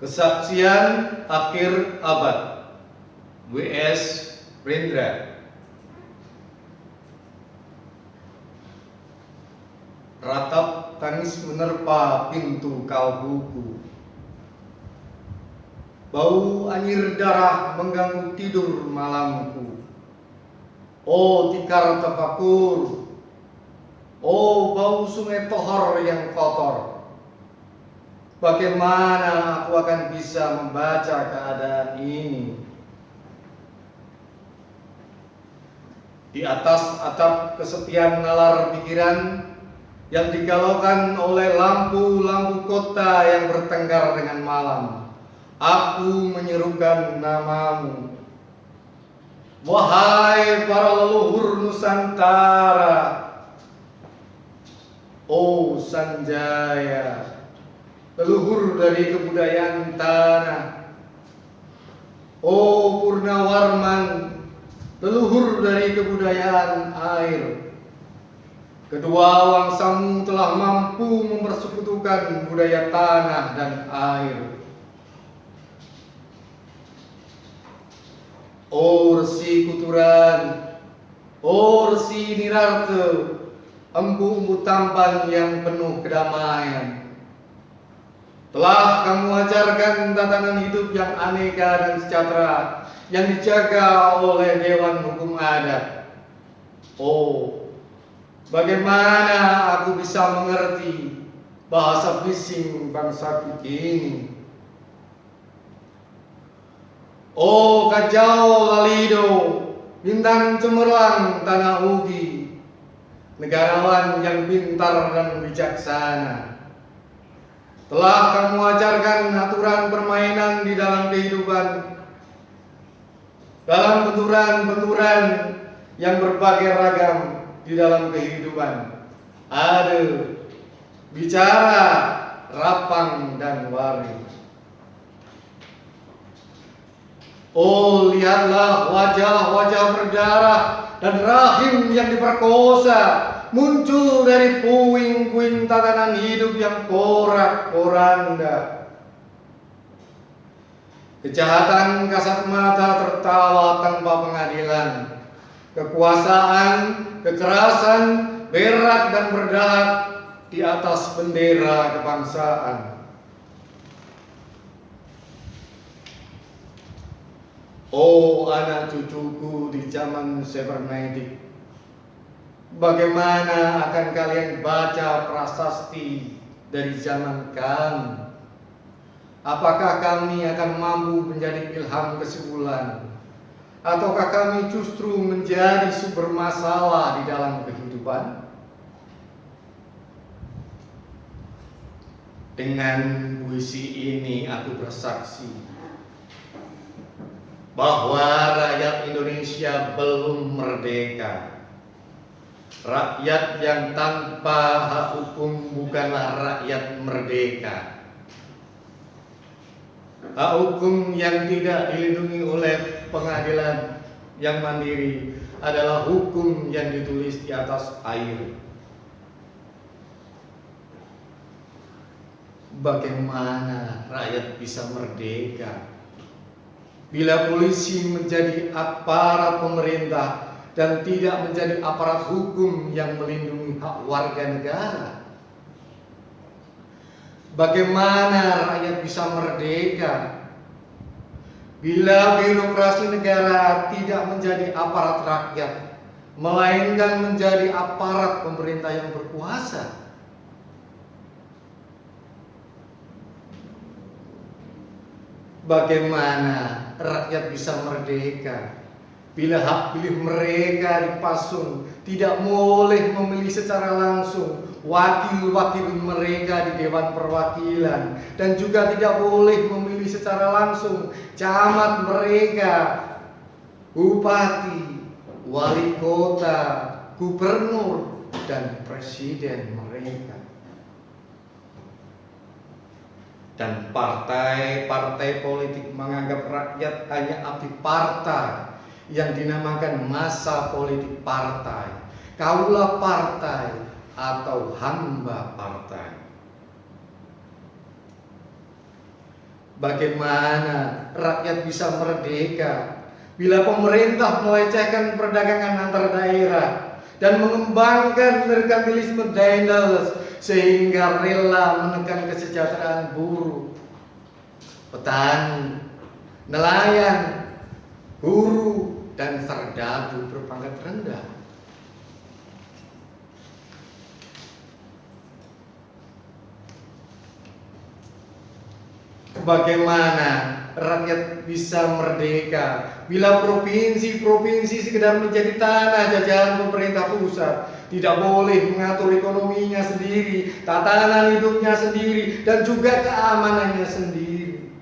Kesaksian Akhir Abad W.S. Rendra. Ratap tangis menerpa pintu kalbuku. Bau anyir darah mengganggu tidur malamku. Oh tikar tafakur, oh bau sungai Tohor yang kotor. Bagaimana aku akan bisa membaca keadaan ini? Di atas atap kesepian nalar pikiran yang digalaukan oleh lampu-lampu kota yang bertengkar dengan malam, aku menyerukan namamu. Wahai para leluhur Nusantara, oh Sanjaya, leluhur dari kebudayaan tanah. Oh Purnawarman, leluhur dari kebudayaan air. Kedua wangsamu telah mampu mempersekutukan budaya tanah dan air. Oh Resi Kuturan, oh Resi Nirarte, empu-empu tampan yang penuh kedamaian. Telah kamu ajarkan tatanan hidup yang aneka dan sejahtera yang dijaga oleh Dewan Hukum Adat. Oh, bagaimana aku bisa mengerti bahasa bising bangsaku ini? Oh Kajau Lalido, bintang cemerlang tanah Ugi, negarawan yang pintar dan bijaksana. Telah kamu ajarkan aturan permainan di dalam kehidupan, dalam benturan-benturan yang berbagai ragam di dalam kehidupan. Ada bicara, rapang, dan waris. Oh lihatlah wajah-wajah berdarah dan rahim yang diperkosa muncul dari puing-puing tatanan hidup yang porak-poranda. Kejahatan kasat mata tertawa tanpa pengadilan. Kekuasaan, kekerasan, berat dan berdahak di atas bendera kebangsaan. Oh anak cucuku di zaman cybernetik, bagaimana akan kalian baca prasasti dari zaman kami? Apakah kami akan mampu menjadi ilham kesimpulan? Ataukah kami justru menjadi sumber masalah di dalam kehidupan? Dengan puisi ini aku bersaksi bahwa rakyat Indonesia belum merdeka. Rakyat yang tanpa hak hukum bukanlah rakyat merdeka. Hak hukum yang tidak dilindungi oleh pengadilan yang mandiri adalah hukum yang ditulis di atas air. Bagaimana rakyat bisa merdeka bila polisi menjadi aparat pemerintah dan tidak menjadi aparat hukum yang melindungi hak warga negara? Bagaimana rakyat bisa merdeka bila birokrasi negara tidak menjadi aparat rakyat, melainkan menjadi aparat pemerintah yang berkuasa? Bagaimana rakyat bisa merdeka bila hak pilih mereka dipasung, tidak boleh memilih secara langsung wakil-wakil mereka di Dewan Perwakilan, dan juga tidak boleh memilih secara langsung camat mereka, bupati, wali kota, gubernur, dan presiden mereka. Dan partai-partai politik menganggap rakyat hanya abdi partai yang dinamakan massa politik partai, kaula partai, atau hamba partai. Bagaimana rakyat bisa merdeka bila pemerintah melecehkan perdagangan antar daerah dan mengembangkan merkantilisme Daendels sehingga rela menekan kesejahteraan buruh, petani, nelayan, guru, dan serdadu berpangkat rendah. Bagaimana rakyat bisa merdeka bila provinsi-provinsi sekedar menjadi tanah jajahan pemerintah pusat, tidak boleh mengatur ekonominya sendiri, tatanan hidupnya sendiri, dan juga keamanannya sendiri.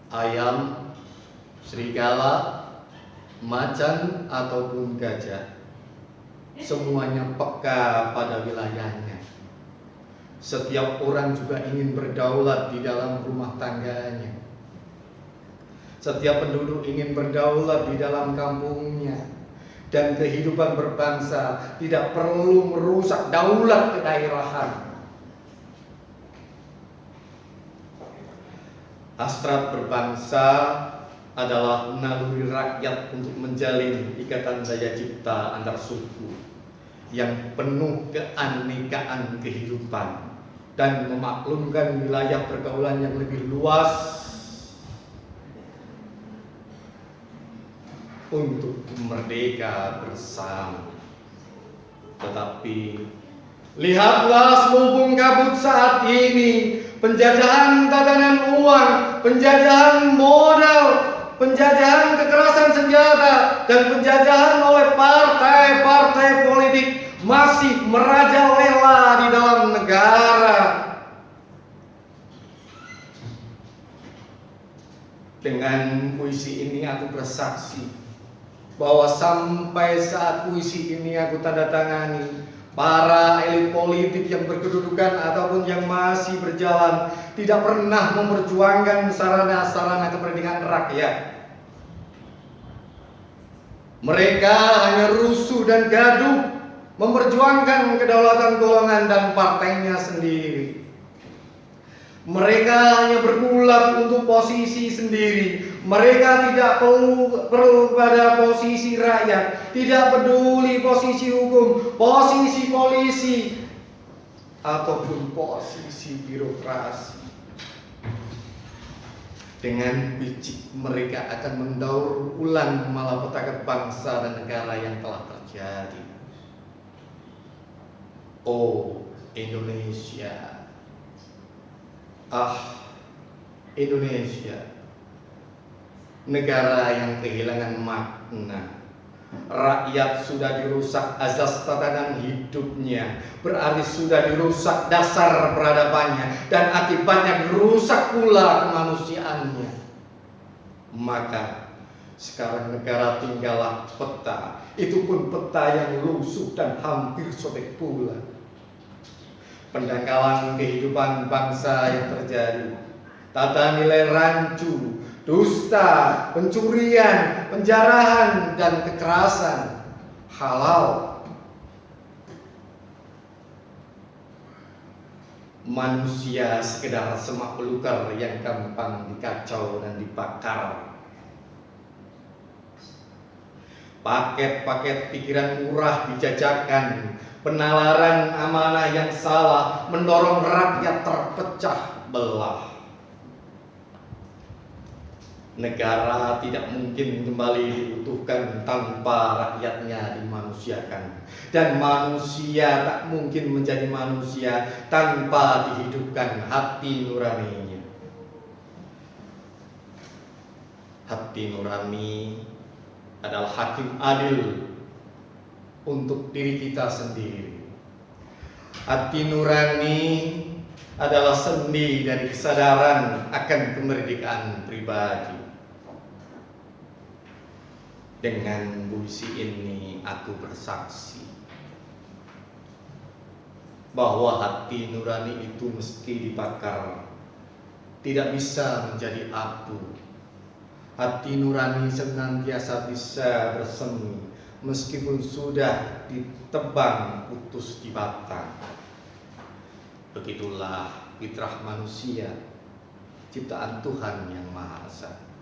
Ayam, serigala, macan, ataupun gajah, semuanya peka pada wilayahnya. Setiap orang juga ingin berdaulat di dalam rumah tangganya. Setiap penduduk ingin berdaulat di dalam kampungnya. Dan kehidupan berbangsa tidak perlu merusak daulat kedaerahan. Hasrat berbangsa adalah naluri rakyat untuk menjalin ikatan daya cipta antar suku yang penuh keanekaan kehidupan dan memaklumkan wilayah pergaulan yang lebih luas untuk merdeka bersama. Tetapi lihatlah selubung kabut saat ini, penjajahan tatanan uang, penjajahan modal, penjajahan kekerasan senjata, dan penjajahan oleh partai-partai politik masih merajalela di dalam negara. Dengan puisi ini aku bersaksi bahwa sampai saat puisi ini aku tanda tangani, para elit politik yang berkedudukan ataupun yang masih berjalan tidak pernah memperjuangkan sarana-sarana kepentingan rakyat. Mereka hanya rusuh dan gaduh, memperjuangkan kedaulatan golongan dan partainya sendiri. Mereka hanya bergulat untuk posisi sendiri. Mereka tidak perlu pada posisi rakyat, tidak peduli posisi hukum, posisi polisi, ataupun posisi birokrasi. Dengan bicik mereka akan mendaur ulang malapetaka bangsa dan negara yang telah terjadi. Oh Indonesia, ah Indonesia, negara yang kehilangan makna. Rakyat sudah dirusak azas tatanan hidupnya, berarti sudah dirusak dasar peradabannya, dan akibatnya dirusak pula kemanusiaannya. Maka sekarang negara tinggallah peta, itu pun peta yang lusuh dan hampir sobek pula. Pendangkalan kehidupan bangsa yang terjadi, tata nilai rancu, dusta, pencurian, penjarahan, dan kekerasan, halal. Manusia sekedar semak belukar yang gampang dikacau dan dibakar. Paket-paket pikiran murah dijajakan, penalaran amanah yang salah mendorong rakyat terpecah belah. Negara tidak mungkin kembali diutuhkan tanpa rakyatnya dimanusiakan, dan manusia tak mungkin menjadi manusia tanpa dihidupkan hati nuraninya. Hati nurani adalah hakim adil untuk diri kita sendiri. Hati nurani adalah sendi dari kesadaran akan kemerdekaan pribadi. Dengan puisi ini aku bersaksi bahwa hati nurani itu meski dibakar tidak bisa menjadi abu. Hati nurani senantiasa bisa bersemi meskipun sudah ditebang putus di batang. Begitulah fitrah manusia, ciptaan Tuhan yang Maha Esa.